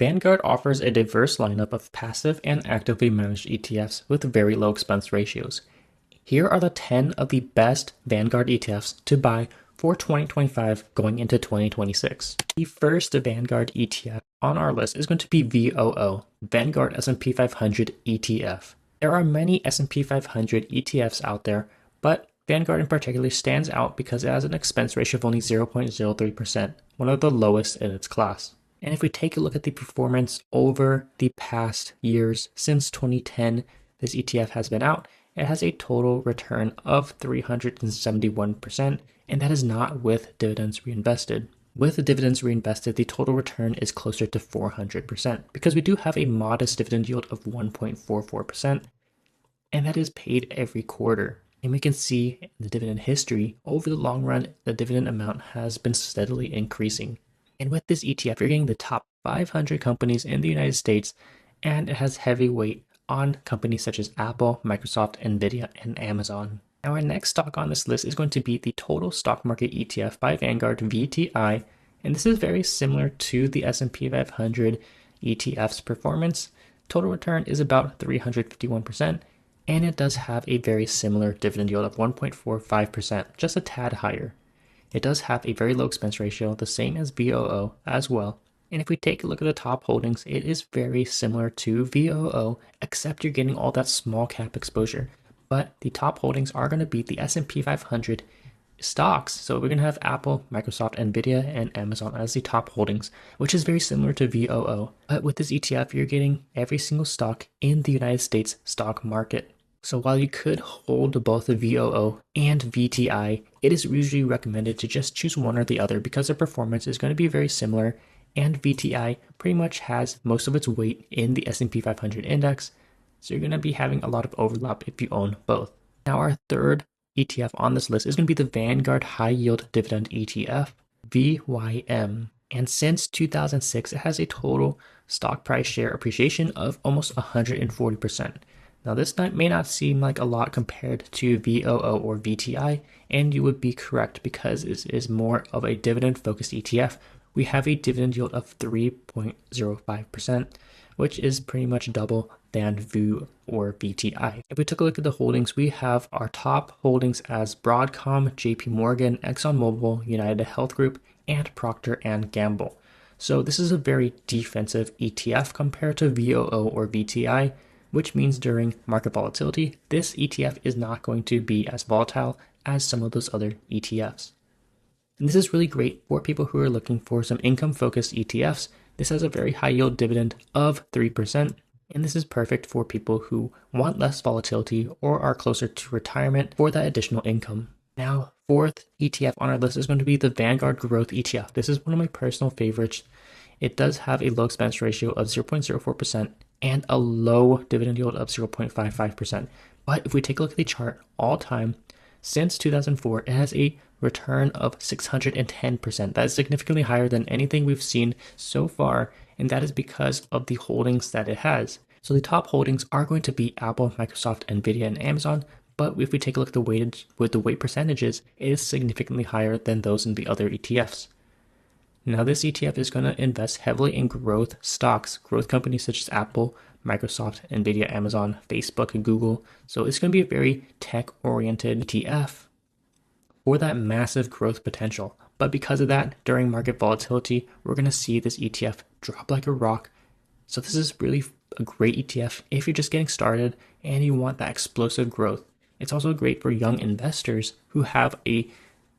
Vanguard offers a diverse lineup of passive and actively managed ETFs with very low expense ratios. Here are the 10 of the best Vanguard ETFs to buy for 2025 going into 2026. The first Vanguard ETF on our list is going to be VOO, Vanguard S&P 500 ETF. There are many S&P 500 ETFs out there, but Vanguard in particular stands out because it has an expense ratio of only 0.03%, one of the lowest in its class. And if we take a look at the performance over the past years, since 2010, this ETF has been out, it has a total return of 371%, and that is not with dividends reinvested. With the dividends reinvested, the total return is closer to 400%, because we do have a modest dividend yield of 1.44%, and that is paid every quarter. And we can see in the dividend history, over the long run, the dividend amount has been steadily increasing. And with this ETF, you're getting the top 500 companies in the United States, and it has heavy weight on companies such as Apple, Microsoft, Nvidia, and Amazon. Now, our next stock on this list is going to be the Total Stock Market ETF by Vanguard VTI, and this is very similar to the S&P 500 ETF's performance. Total return is about 351%, and it does have a very similar dividend yield of 1.45%, just a tad higher. It does have a very low expense ratio, the same as VOO as well. And if we take a look at the top holdings, it is very similar to VOO, except you're getting all that small cap exposure. But the top holdings are going to be the S&P 500 stocks. So we're going to have Apple, Microsoft, Nvidia, and Amazon as the top holdings, which is very similar to VOO. But with this ETF, you're getting every single stock in the United States stock market. So while you could hold both the VOO and VTI, it is usually recommended to just choose one or the other because the performance is going to be very similar, and VTI pretty much has most of its weight in the S&P 500 index, so you're going to be having a lot of overlap if you own both. Now, our third ETF on this list is going to be the Vanguard High Yield Dividend ETF, VYM. And since 2006, it has a total stock price share appreciation of almost 140%. Now, this may not seem like a lot compared to VOO or VTI, and you would be correct because it is more of a dividend-focused ETF. We have a dividend yield of 3.05%, which is pretty much double than VOO or VTI. If we took a look at the holdings, we have our top holdings as Broadcom, JP Morgan, ExxonMobil, United Health Group, and Procter & Gamble. So this is a very defensive ETF compared to VOO or VTI, which means during market volatility, this ETF is not going to be as volatile as some of those other ETFs. And this is really great for people who are looking for some income-focused ETFs. This has a very high yield dividend of 3%, and this is perfect for people who want less volatility or are closer to retirement for that additional income. Now, fourth ETF on our list is going to be the Vanguard Growth ETF. This is one of my personal favorites. It does have a low expense ratio of 0.04% and a low dividend yield of 0.55%. But if we take a look at the chart all time, since 2004, it has a return of 610%. That is significantly higher than anything we've seen so far, and that is because of the holdings that it has. So the top holdings are going to be Apple, Microsoft, Nvidia, and Amazon, but if we take a look at the weight percentages, it is significantly higher than those in the other ETFs. Now, this ETF is going to invest heavily in growth stocks, growth companies such as Apple, Microsoft, Nvidia, Amazon, Facebook, and Google. So it's going to be a very tech-oriented ETF for that massive growth potential. But because of that, during market volatility, we're going to see this ETF drop like a rock. So this is really a great ETF if you're just getting started and you want that explosive growth. It's also great for young investors who have a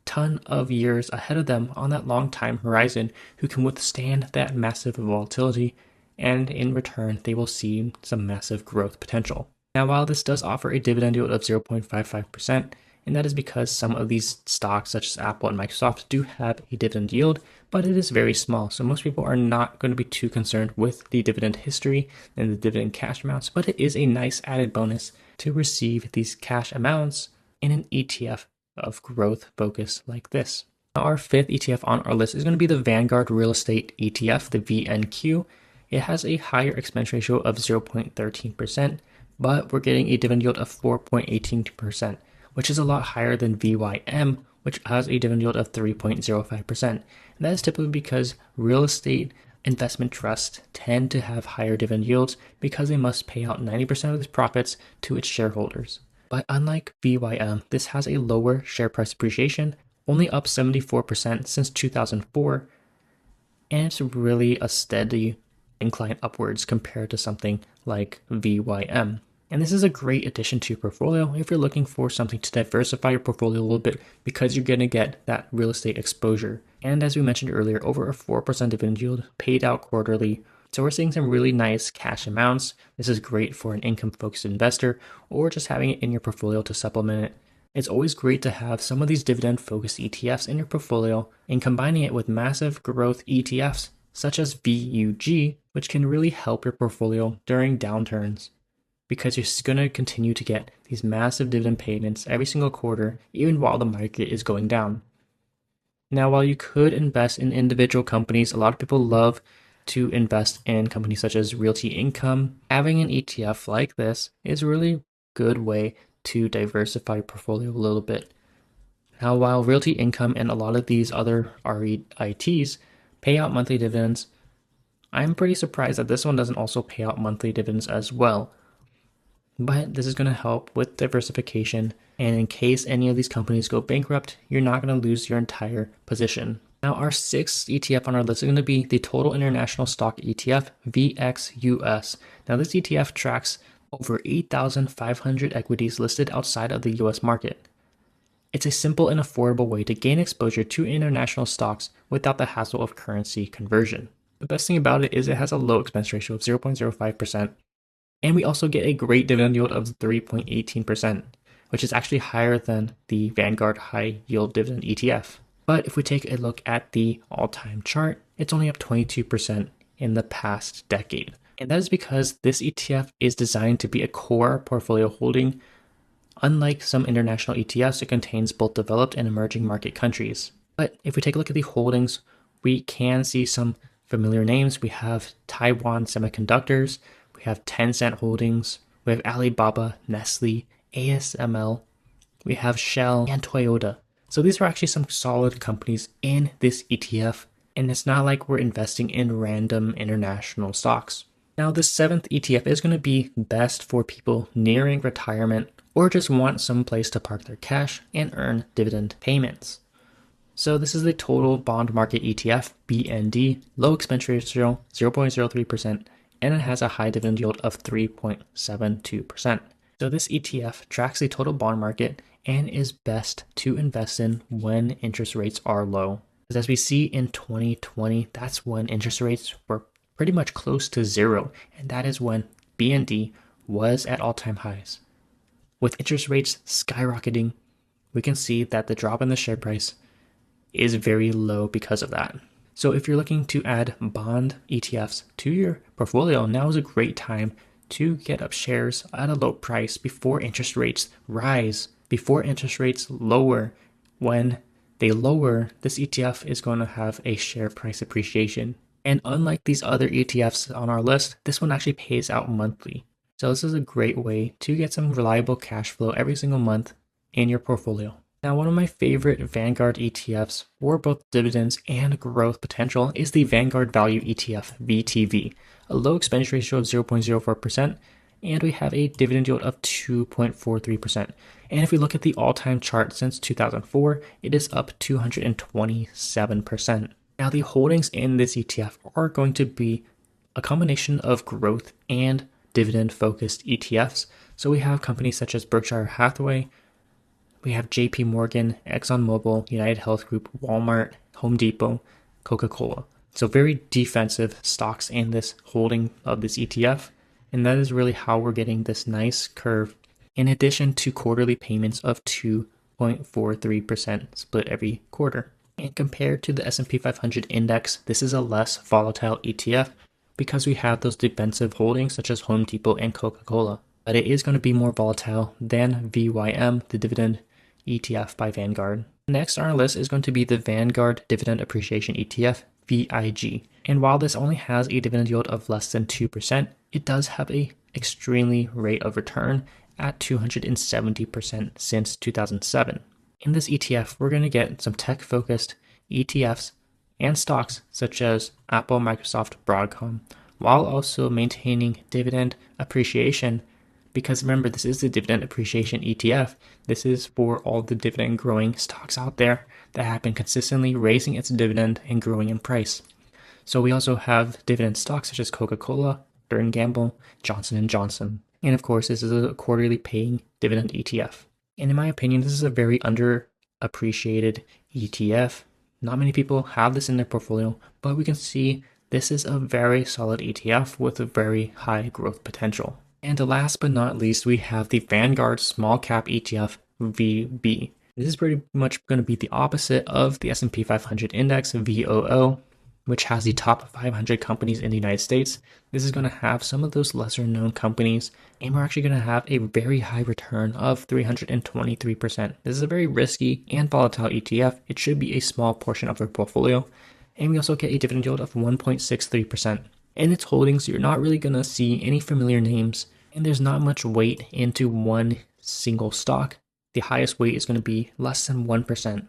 ton of years ahead of them on that long time horizon who can withstand that massive volatility, and in return they will see some massive growth potential. Now, while this does offer a dividend yield of 0.55%, and that is because some of these stocks such as Apple and Microsoft do have a dividend yield, but it is very small, so most people are not going to be too concerned with the dividend history and the dividend cash amounts, but it is a nice added bonus to receive these cash amounts in an ETF of growth focus like this. Now, our fifth ETF on our list is going to be the Vanguard Real Estate ETF, the VNQ. It has a higher expense ratio of 0.13%, but we're getting a dividend yield of 4.18%, which is a lot higher than VYM, which has a dividend yield of 3.05%. And that is typically because real estate investment trusts tend to have higher dividend yields because they must pay out 90% of its profits to its shareholders. But unlike VYM, this has a lower share price appreciation, only up 74% since 2004, and it's really a steady incline upwards compared to something like VYM. And this is a great addition to your portfolio if you're looking for something to diversify your portfolio a little bit because you're going to get that real estate exposure. And as we mentioned earlier, over a 4% dividend yield paid out quarterly. So we're seeing some really nice cash amounts. This is great for an income-focused investor or just having it in your portfolio to supplement it. It's always great to have some of these dividend-focused ETFs in your portfolio and combining it with massive growth ETFs such as VUG, which can really help your portfolio during downturns, because you're going to continue to get these massive dividend payments every single quarter, even while the market is going down. Now, while you could invest in individual companies, a lot of people love to invest in companies such as Realty Income. Having an ETF like this is a really good way to diversify your portfolio a little bit. Now, while Realty Income and a lot of these other REITs pay out monthly dividends, I'm pretty surprised that this one doesn't also pay out monthly dividends as well. But this is going to help with diversification, and in case any of these companies go bankrupt, you're not going to lose your entire position. Now, our sixth ETF on our list is going to be the Total International Stock ETF, VXUS. Now, this ETF tracks over 8,500 equities listed outside of the US market. It's a simple and affordable way to gain exposure to international stocks without the hassle of currency conversion. The best thing about it is it has a low expense ratio of 0.05%. And we also get a great dividend yield of 3.18%, which is actually higher than the Vanguard High Yield Dividend ETF. But if we take a look at the all-time chart, it's only up 22% in the past decade. And that is because this ETF is designed to be a core portfolio holding. Unlike some international ETFs, it contains both developed and emerging market countries. But if we take a look at the holdings, we can see some familiar names. We have Taiwan Semiconductors, we have Tencent Holdings, we have Alibaba, Nestle, ASML, we have Shell, and Toyota. So these are actually some solid companies in this ETF, and it's not like we're investing in random international stocks. Now, this seventh ETF is going to be best for people nearing retirement or just want some place to park their cash and earn dividend payments. So this is the Total Bond Market ETF, BND, low expense ratio, 0.03%, and it has a high dividend yield of 3.72%. So this ETF tracks the total bond market and is best to invest in when interest rates are low. As we see in 2020, that's when interest rates were pretty much close to zero, and that is when BND was at all-time highs. With interest rates skyrocketing, we can see that the drop in the share price is very low because of that. So if you're looking to add bond ETFs to your portfolio, now is a great time to get up shares at a low price before interest rates rise, before interest rates lower. When they lower, this ETF is going to have a share price appreciation. And unlike these other ETFs on our list, this one actually pays out monthly. So this is a great way to get some reliable cash flow every single month in your portfolio. Now, one of my favorite Vanguard ETFs for both dividends and growth potential is the Vanguard Value ETF, VTV, a low expense ratio of 0.04%, and we have a dividend yield of 2.43%. And if we look at the all-time chart since 2004, it is up 227%. Now, the holdings in this ETF are going to be a combination of growth and dividend-focused ETFs. So we have companies such as Berkshire Hathaway, we have JP Morgan, ExxonMobil, United Health Group, Walmart, Home Depot, Coca-Cola. So very defensive stocks in this holding of this ETF. And that is really how we're getting this nice curve, in addition to quarterly payments of 2.43% split every quarter. And compared to the S&P 500 index, this is a less volatile ETF because we have those defensive holdings such as Home Depot and Coca-Cola. But it is going to be more volatile than VYM, the dividend ETF by Vanguard. Next on our list is going to be the Vanguard Dividend Appreciation ETF, VIG. And while this only has a dividend yield of less than 2%, it does have a extremely rate of return at 270% since 2007. In this ETF, we're going to get some tech-focused ETFs and stocks such as Apple, Microsoft, Broadcom, while also maintaining dividend appreciation. Because remember, this is the dividend appreciation ETF. This is for all the dividend growing stocks out there that have been consistently raising its dividend and growing in price. So we also have dividend stocks such as Coca-Cola, Procter & Gamble, Johnson & Johnson. And of course, this is a quarterly paying dividend ETF. And in my opinion, this is a very underappreciated ETF. Not many people have this in their portfolio, but we can see this is a very solid ETF with a very high growth potential. And last but not least, we have the Vanguard Small Cap ETF VB. This is pretty much going to be the opposite of the S&P 500 Index VOO, which has the top 500 companies in the United States. This is going to have some of those lesser known companies, and we're actually going to have a very high return of 323%. This is a very risky and volatile ETF. It should be a small portion of our portfolio, and we also get a dividend yield of 1.63%. In its holdings, you're not really going to see any familiar names, and there's not much weight into one single stock. The highest weight is going to be less than 1%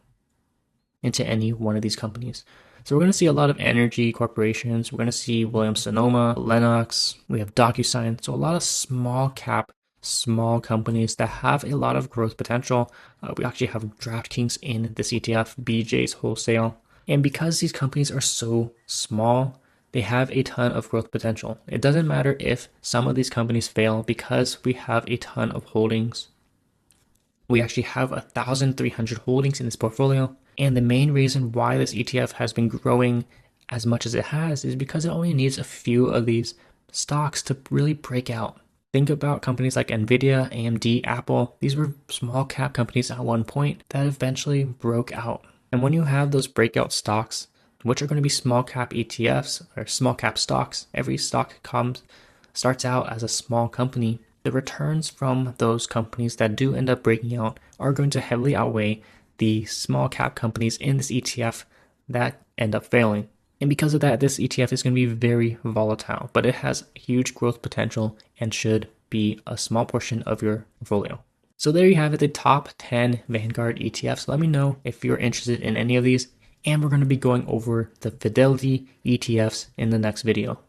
into any one of these companies. So we're going to see a lot of energy corporations. We're going to see Williams-Sonoma, Lennox. We have DocuSign. So a lot of small cap, small companies that have a lot of growth potential. We actually have DraftKings in this ETF, BJ's Wholesale. And because these companies are so small, they have a ton of growth potential. It doesn't matter if some of these companies fail because we have a ton of holdings. We actually have 1,300 holdings in this portfolio. And the main reason why this ETF has been growing as much as it has is because it only needs a few of these stocks to really break out. Think about companies like Nvidia, AMD, Apple. These were small cap companies at one point that eventually broke out. And when you have those breakout stocks, which are going to be small cap ETFs or small cap stocks, every stock starts out as a small company. The returns from those companies that do end up breaking out are going to heavily outweigh the small cap companies in this ETF that end up failing. And because of that, this ETF is going to be very volatile, but it has huge growth potential and should be a small portion of your portfolio. So there you have it, the top 10 Vanguard ETFs. Let me know if you're interested in any of these, and we're going to be going over the Fidelity ETFs in the next video.